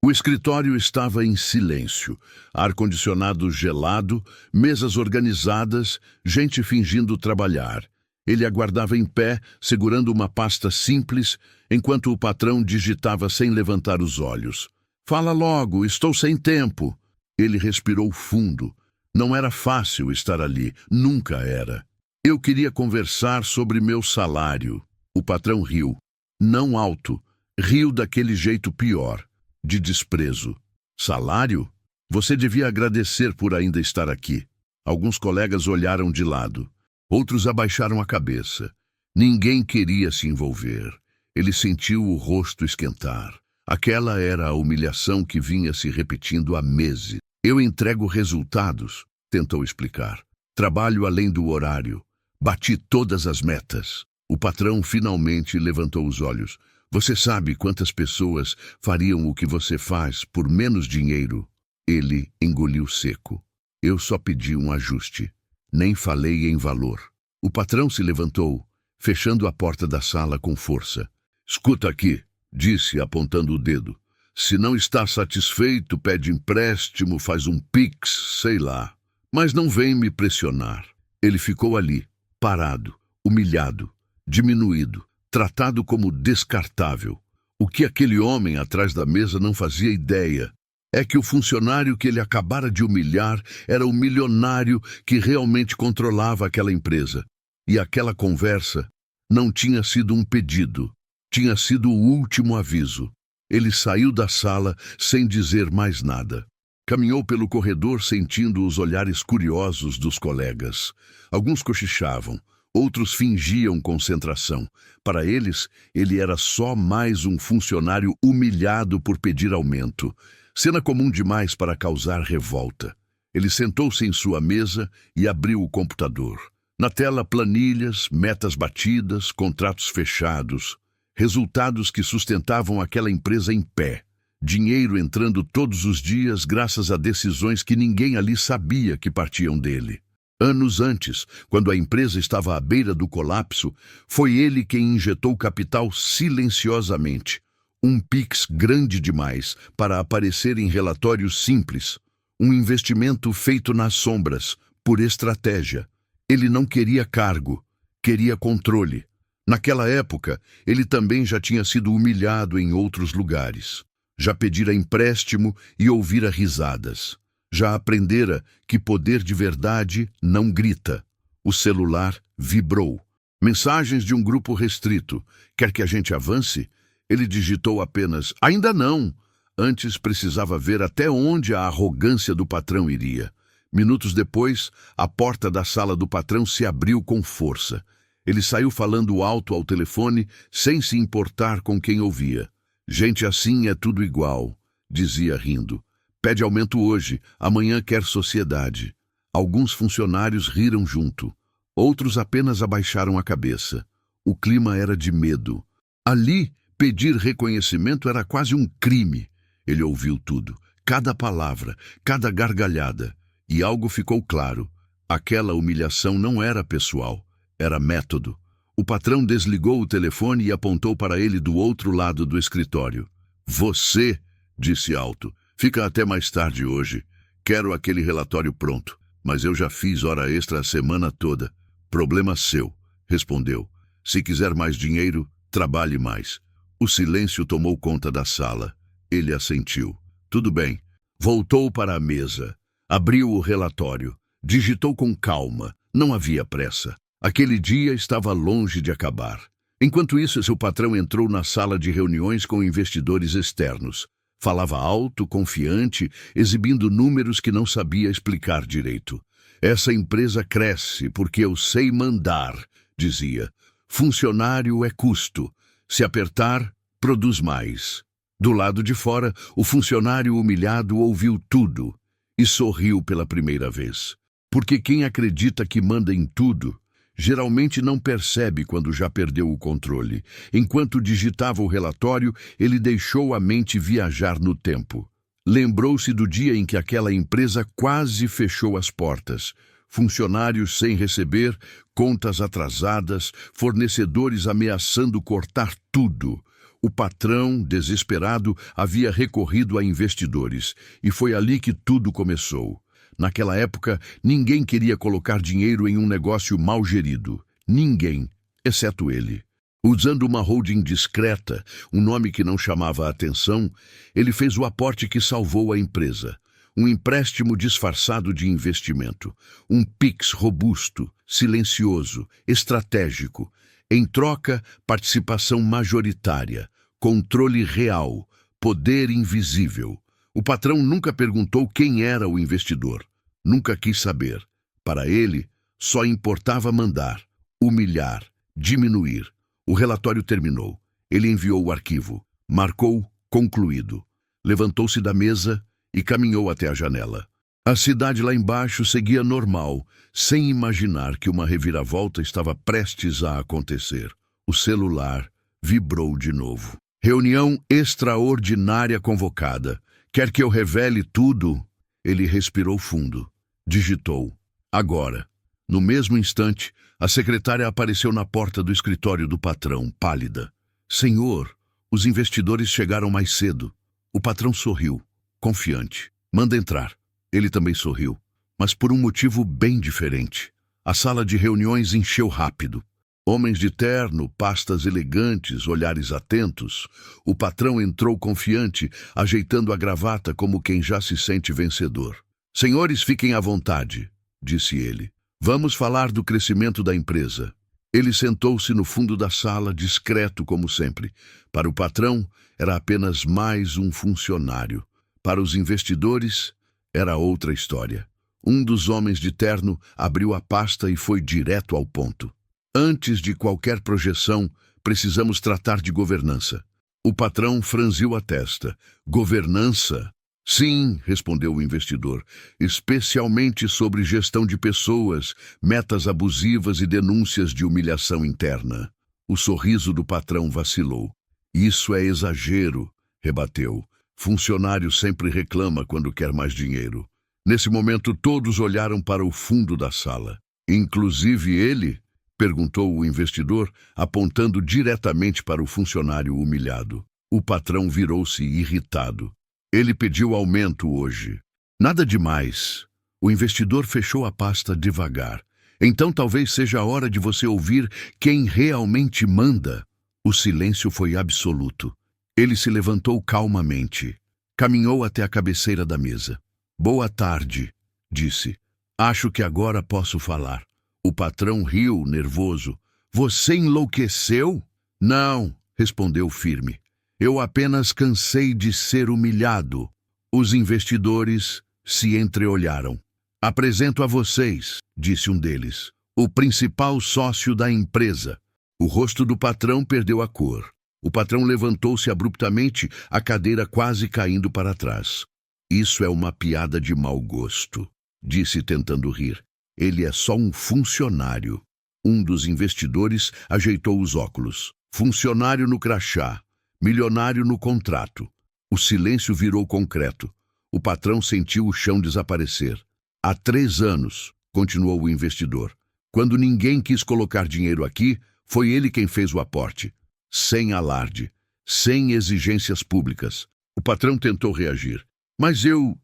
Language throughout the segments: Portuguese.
O escritório estava em silêncio, ar-condicionado gelado, mesas organizadas, gente fingindo trabalhar. Ele aguardava em pé, segurando uma pasta simples, enquanto o patrão digitava sem levantar os olhos. "Fala logo, estou sem tempo." Ele respirou fundo. Não era fácil estar ali, nunca era. "Eu queria conversar sobre meu salário." O patrão riu. Não alto, riu daquele jeito pior, de desprezo. "Salário? Você devia agradecer por ainda estar aqui." Alguns colegas olharam de lado. Outros abaixaram a cabeça. Ninguém queria se envolver. Ele sentiu o rosto esquentar. Aquela era a humilhação que vinha se repetindo há meses. "Eu entrego resultados", tentou explicar. "Trabalho além do horário. Bati todas as metas." O patrão finalmente levantou os olhos. "Você sabe quantas pessoas fariam o que você faz por menos dinheiro?" Ele engoliu seco. "Eu só pedi um ajuste. Nem falei em valor." O patrão se levantou, fechando a porta da sala com força. "Escuta aqui", disse, apontando o dedo. "Se não está satisfeito, pede empréstimo, faz um pix, sei lá. Mas não vem me pressionar." Ele ficou ali, parado, humilhado, diminuído, tratado como descartável. O que aquele homem atrás da mesa não fazia ideia é que o funcionário que ele acabara de humilhar era o milionário que realmente controlava aquela empresa. E aquela conversa não tinha sido um pedido, tinha sido o último aviso. Ele saiu da sala sem dizer mais nada. Caminhou pelo corredor sentindo os olhares curiosos dos colegas. Alguns cochichavam, outros fingiam concentração. Para eles, ele era só mais um funcionário humilhado por pedir aumento. Cena comum demais para causar revolta. Ele sentou-se em sua mesa e abriu o computador. Na tela, planilhas, metas batidas, contratos fechados, resultados que sustentavam aquela empresa em pé. Dinheiro entrando todos os dias graças a decisões que ninguém ali sabia que partiam dele. Anos antes, quando a empresa estava à beira do colapso, foi ele quem injetou capital silenciosamente. Um pix grande demais para aparecer em relatórios simples. Um investimento feito nas sombras, por estratégia. Ele não queria cargo, queria controle. Naquela época, ele também já tinha sido humilhado em outros lugares. Já pedira empréstimo e ouvira risadas. Já aprendera que poder de verdade não grita. O celular vibrou. Mensagens de um grupo restrito. "Quer que a gente avance?" Ele digitou apenas "ainda não." Antes precisava ver até onde a arrogância do patrão iria. Minutos depois, a porta da sala do patrão se abriu com força. Ele saiu falando alto ao telefone, sem se importar com quem ouvia. "Gente assim é tudo igual", dizia rindo. "Pede aumento hoje, amanhã quer sociedade." Alguns funcionários riram junto. Outros apenas abaixaram a cabeça. O clima era de medo. Ali, pedir reconhecimento era quase um crime. Ele ouviu tudo, cada palavra, cada gargalhada. E algo ficou claro. Aquela humilhação não era pessoal, era método. O patrão desligou o telefone e apontou para ele do outro lado do escritório. "Você", disse alto, "fica até mais tarde hoje. Quero aquele relatório pronto, mas eu já fiz hora extra a semana toda." "Problema seu", respondeu. "Se quiser mais dinheiro, trabalhe mais." O silêncio tomou conta da sala. Ele assentiu. "Tudo bem." Voltou para a mesa. Abriu o relatório. Digitou com calma. Não havia pressa. Aquele dia estava longe de acabar. Enquanto isso, seu patrão entrou na sala de reuniões com investidores externos. Falava alto, confiante, exibindo números que não sabia explicar direito. "Essa empresa cresce porque eu sei mandar", dizia. "Funcionário é custo. Se apertar, produz mais." Do lado de fora, o funcionário humilhado ouviu tudo e sorriu pela primeira vez. Porque quem acredita que manda em tudo, geralmente não percebe quando já perdeu o controle. Enquanto digitava o relatório, ele deixou a mente viajar no tempo. Lembrou-se do dia em que aquela empresa quase fechou as portas. Funcionários sem receber, contas atrasadas, fornecedores ameaçando cortar tudo. O patrão, desesperado, havia recorrido a investidores, e foi ali que tudo começou. Naquela época, ninguém queria colocar dinheiro em um negócio mal gerido. Ninguém, exceto ele. Usando uma holding discreta, um nome que não chamava a atenção, ele fez o aporte que salvou a empresa. Um empréstimo disfarçado de investimento. Um PIX robusto, silencioso, estratégico. Em troca, participação majoritária, controle real, poder invisível. O patrão nunca perguntou quem era o investidor. Nunca quis saber. Para ele, só importava mandar, humilhar, diminuir. O relatório terminou. Ele enviou o arquivo. Marcou concluído. Levantou-se da mesa e caminhou até a janela. A cidade lá embaixo seguia normal, sem imaginar que uma reviravolta estava prestes a acontecer. O celular vibrou de novo. Reunião extraordinária convocada. Quer que eu revele tudo? Ele respirou fundo. Digitou. Agora. No mesmo instante, a secretária apareceu na porta do escritório do patrão, pálida. Senhor, os investidores chegaram mais cedo. O patrão sorriu, confiante. Manda entrar. Ele também sorriu, mas por um motivo bem diferente. A sala de reuniões encheu rápido. Homens de terno, pastas elegantes, olhares atentos. O patrão entrou confiante, ajeitando a gravata como quem já se sente vencedor. Senhores, fiquem à vontade, disse ele. Vamos falar do crescimento da empresa. Ele sentou-se no fundo da sala, discreto como sempre. Para o patrão, era apenas mais um funcionário. Para os investidores, era outra história. Um dos homens de terno abriu a pasta e foi direto ao ponto. Antes de qualquer projeção, precisamos tratar de governança. O patrão franziu a testa. Governança? Sim, respondeu o investidor, especialmente sobre gestão de pessoas, metas abusivas e denúncias de humilhação interna. O sorriso do patrão vacilou. Isso é exagero, rebateu. Funcionário sempre reclama quando quer mais dinheiro. Nesse momento, todos olharam para o fundo da sala. Inclusive ele? Perguntou o investidor, apontando diretamente para o funcionário humilhado. O patrão virou-se irritado. Ele pediu aumento hoje. Nada demais. O investidor fechou a pasta devagar. Então talvez seja a hora de você ouvir quem realmente manda. O silêncio foi absoluto. Ele se levantou calmamente. Caminhou até a cabeceira da mesa. Boa tarde, disse. Acho que agora posso falar. O patrão riu, nervoso. Você enlouqueceu? Não, respondeu firme. Eu apenas cansei de ser humilhado. Os investidores se entreolharam. Apresento a vocês, disse um deles, o principal sócio da empresa. O rosto do patrão perdeu a cor. O patrão levantou-se abruptamente, a cadeira quase caindo para trás. Isso é uma piada de mau gosto, disse tentando rir. Ele é só um funcionário. Um dos investidores ajeitou os óculos. Funcionário no crachá. Milionário no contrato. O silêncio virou concreto. O patrão sentiu o chão desaparecer. Há 3 anos, continuou o investidor. Quando ninguém quis colocar dinheiro aqui, foi ele quem fez o aporte. Sem alarde. Sem exigências públicas. O patrão tentou reagir. Mas eu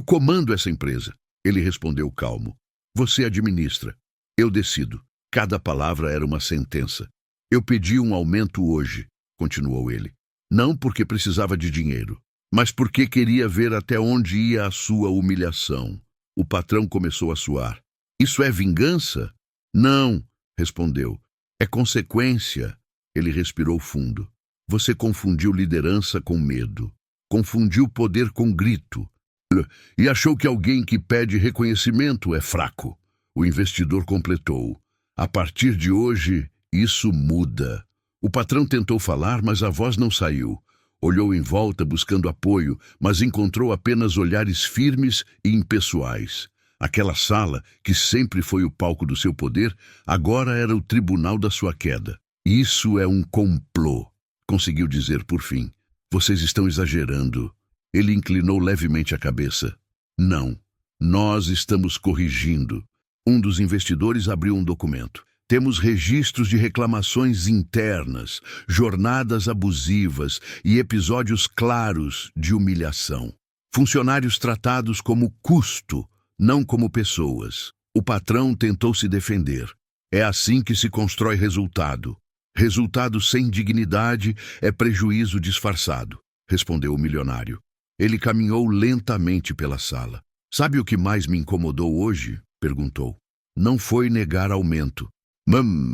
comando essa empresa. Ele respondeu calmo. Você administra. Eu decido. Cada palavra era uma sentença. Eu pedi um aumento hoje, continuou ele. Não porque precisava de dinheiro, mas porque queria ver até onde ia a sua humilhação. O patrão começou a suar. Isso é vingança? Não, respondeu. É consequência. Ele respirou fundo. Você confundiu liderança com medo. Confundiu poder com grito. E achou que alguém que pede reconhecimento é fraco. O investidor completou. A partir de hoje, isso muda. O patrão tentou falar, mas a voz não saiu. Olhou em volta buscando apoio, mas encontrou apenas olhares firmes e impessoais. Aquela sala, que sempre foi o palco do seu poder, agora era o tribunal da sua queda. Isso é um complô, conseguiu dizer por fim. Vocês estão exagerando. Ele inclinou levemente a cabeça. Não, nós estamos corrigindo. Um dos investidores abriu um documento. Temos registros de reclamações internas, jornadas abusivas e episódios claros de humilhação. Funcionários tratados como custo, não como pessoas. O patrão tentou se defender. É assim que se constrói resultado. Resultado sem dignidade é prejuízo disfarçado, respondeu o milionário. Ele caminhou lentamente pela sala. Sabe o que mais me incomodou hoje? Perguntou. Não foi negar aumento.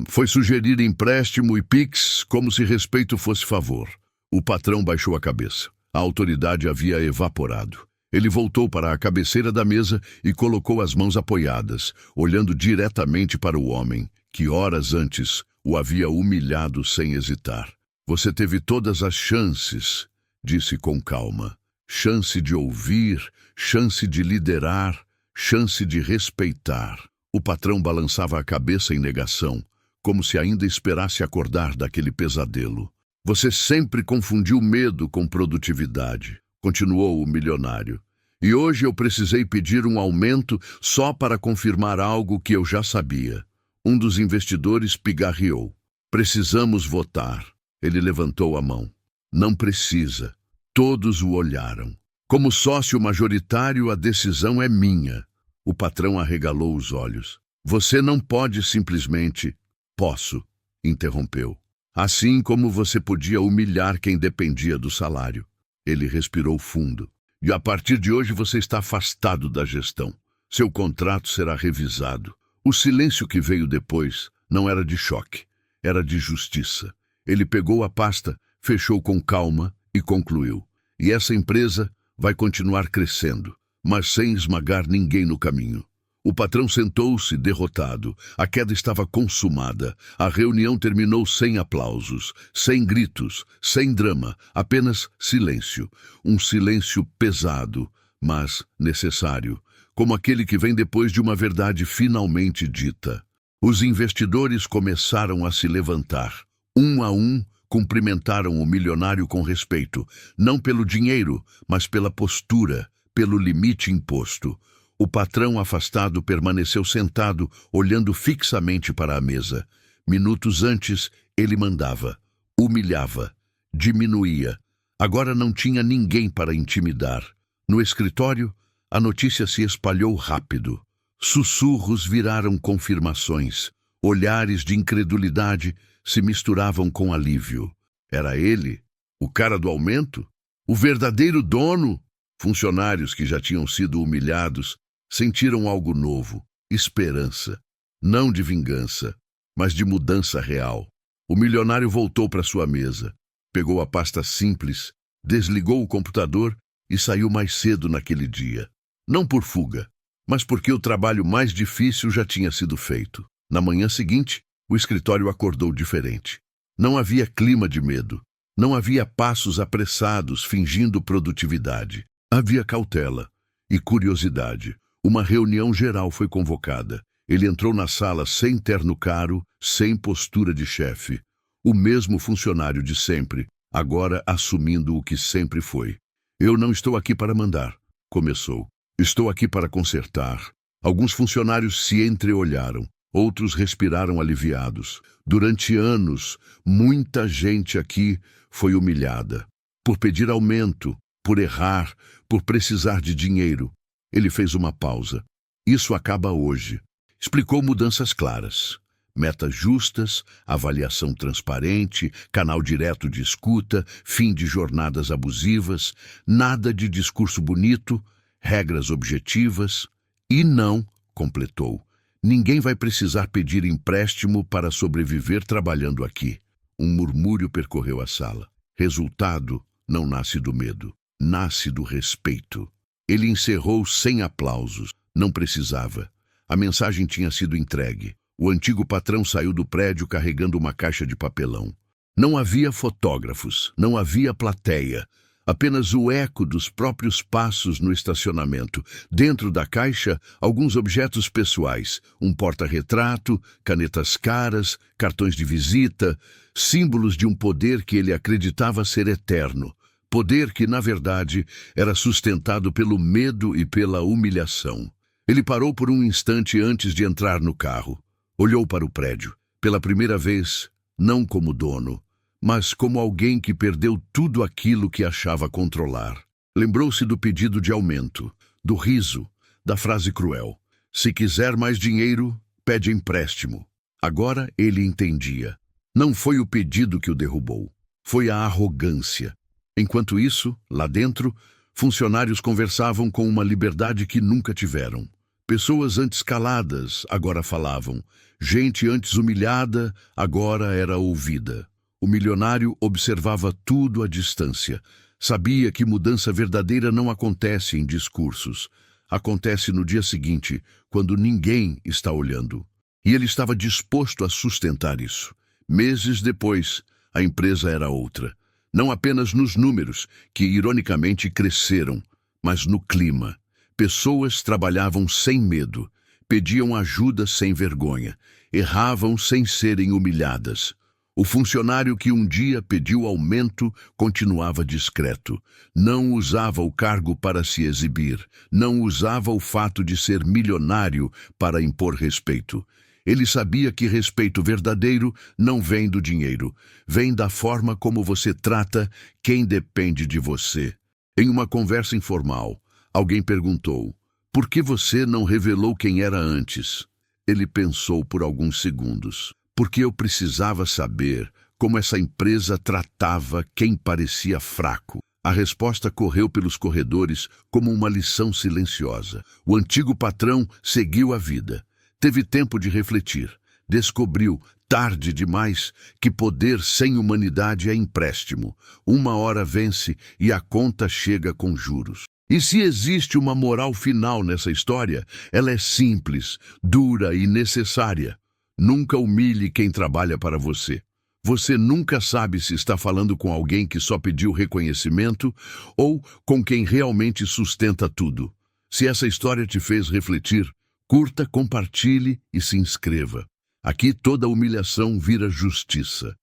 Foi sugerir empréstimo e Pix como se respeito fosse favor. O patrão baixou a cabeça. A autoridade havia evaporado. Ele voltou para a cabeceira da mesa e colocou as mãos apoiadas, olhando diretamente para o homem, que horas antes o havia humilhado sem hesitar. Você teve todas as chances, disse com calma. Chance de ouvir, chance de liderar, chance de respeitar. O patrão balançava a cabeça em negação, como se ainda esperasse acordar daquele pesadelo. Você sempre confundiu medo com produtividade, continuou o milionário. E hoje eu precisei pedir um aumento só para confirmar algo que eu já sabia. Um dos investidores pigarreou. Precisamos votar. Ele levantou a mão. Não precisa. Todos o olharam. Como sócio majoritário, a decisão é minha. O patrão arregalou os olhos. Você não pode simplesmente... Posso, interrompeu. Assim como você podia humilhar quem dependia do salário. Ele respirou fundo. E a partir de hoje você está afastado da gestão. Seu contrato será revisado. O silêncio que veio depois não era de choque, era de justiça. Ele pegou a pasta, fechou com calma e concluiu. E essa empresa vai continuar crescendo, mas sem esmagar ninguém no caminho. O patrão sentou-se derrotado. A queda estava consumada. A reunião terminou sem aplausos, sem gritos, sem drama, apenas silêncio. Um silêncio pesado, mas necessário, como aquele que vem depois de uma verdade finalmente dita. Os investidores começaram a se levantar. Um a um, cumprimentaram o milionário com respeito, não pelo dinheiro, mas pela postura, pelo limite imposto. O patrão afastado permaneceu sentado, olhando fixamente para a mesa. Minutos antes, ele mandava, humilhava, diminuía. Agora não tinha ninguém para intimidar. No escritório, a notícia se espalhou rápido. Sussurros viraram confirmações. Olhares de incredulidade se misturavam com alívio. Era ele, o cara do aumento? O verdadeiro dono? Funcionários que já tinham sido humilhados sentiram algo novo, esperança, não de vingança, mas de mudança real. O milionário voltou para sua mesa, pegou a pasta simples, desligou o computador e saiu mais cedo naquele dia. Não por fuga, mas porque o trabalho mais difícil já tinha sido feito. Na manhã seguinte, o escritório acordou diferente. Não havia clima de medo, não havia passos apressados fingindo produtividade. Havia cautela e curiosidade. Uma reunião geral foi convocada. Ele entrou na sala sem terno caro, sem postura de chefe. O mesmo funcionário de sempre, agora assumindo o que sempre foi. Eu não estou aqui para mandar, começou. Estou aqui para consertar. Alguns funcionários se entreolharam, outros respiraram aliviados. Durante anos, muita gente aqui foi humilhada. Por pedir aumento, por errar, por precisar de dinheiro. Ele fez uma pausa. Isso acaba hoje. Explicou mudanças claras. Metas justas, avaliação transparente, canal direto de escuta, fim de jornadas abusivas, nada de discurso bonito, regras objetivas. E não, completou, ninguém vai precisar pedir empréstimo para sobreviver trabalhando aqui. Um murmúrio percorreu a sala. Resultado não nasce do medo, nasce do respeito. Ele encerrou sem aplausos. Não precisava. A mensagem tinha sido entregue. O antigo patrão saiu do prédio carregando uma caixa de papelão. Não havia fotógrafos, não havia plateia. Apenas o eco dos próprios passos no estacionamento. Dentro da caixa, alguns objetos pessoais. Um porta-retrato, canetas caras, cartões de visita, símbolos de um poder que ele acreditava ser eterno. Poder que, na verdade, era sustentado pelo medo e pela humilhação. Ele parou por um instante antes de entrar no carro. Olhou para o prédio. Pela primeira vez, não como dono, mas como alguém que perdeu tudo aquilo que achava controlar. Lembrou-se do pedido de aumento, do riso, da frase cruel: "Se quiser mais dinheiro, pede empréstimo." Agora ele entendia. Não foi o pedido que o derrubou, foi a arrogância. Enquanto isso, lá dentro, funcionários conversavam com uma liberdade que nunca tiveram. Pessoas antes caladas agora falavam. Gente antes humilhada agora era ouvida. O milionário observava tudo à distância. Sabia que mudança verdadeira não acontece em discursos. Acontece no dia seguinte, quando ninguém está olhando. E ele estava disposto a sustentar isso. Meses depois, a empresa era outra. Não apenas nos números, que ironicamente cresceram, mas no clima. Pessoas trabalhavam sem medo, pediam ajuda sem vergonha, erravam sem serem humilhadas. O funcionário que um dia pediu aumento continuava discreto. Não usava o cargo para se exibir, não usava o fato de ser milionário para impor respeito. Ele sabia que respeito verdadeiro não vem do dinheiro, vem da forma como você trata quem depende de você. Em uma conversa informal, alguém perguntou: "Por que você não revelou quem era antes?" Ele pensou por alguns segundos. "Porque eu precisava saber como essa empresa tratava quem parecia fraco." A resposta correu pelos corredores como uma lição silenciosa. O antigo patrão seguiu a vida. Teve tempo de refletir. Descobriu, tarde demais, que poder sem humanidade é empréstimo. Uma hora vence e a conta chega com juros. E se existe uma moral final nessa história, ela é simples, dura e necessária. Nunca humilhe quem trabalha para você. Você nunca sabe se está falando com alguém que só pediu reconhecimento ou com quem realmente sustenta tudo. Se essa história te fez refletir, curta, compartilhe e se inscreva. Aqui toda humilhação vira justiça.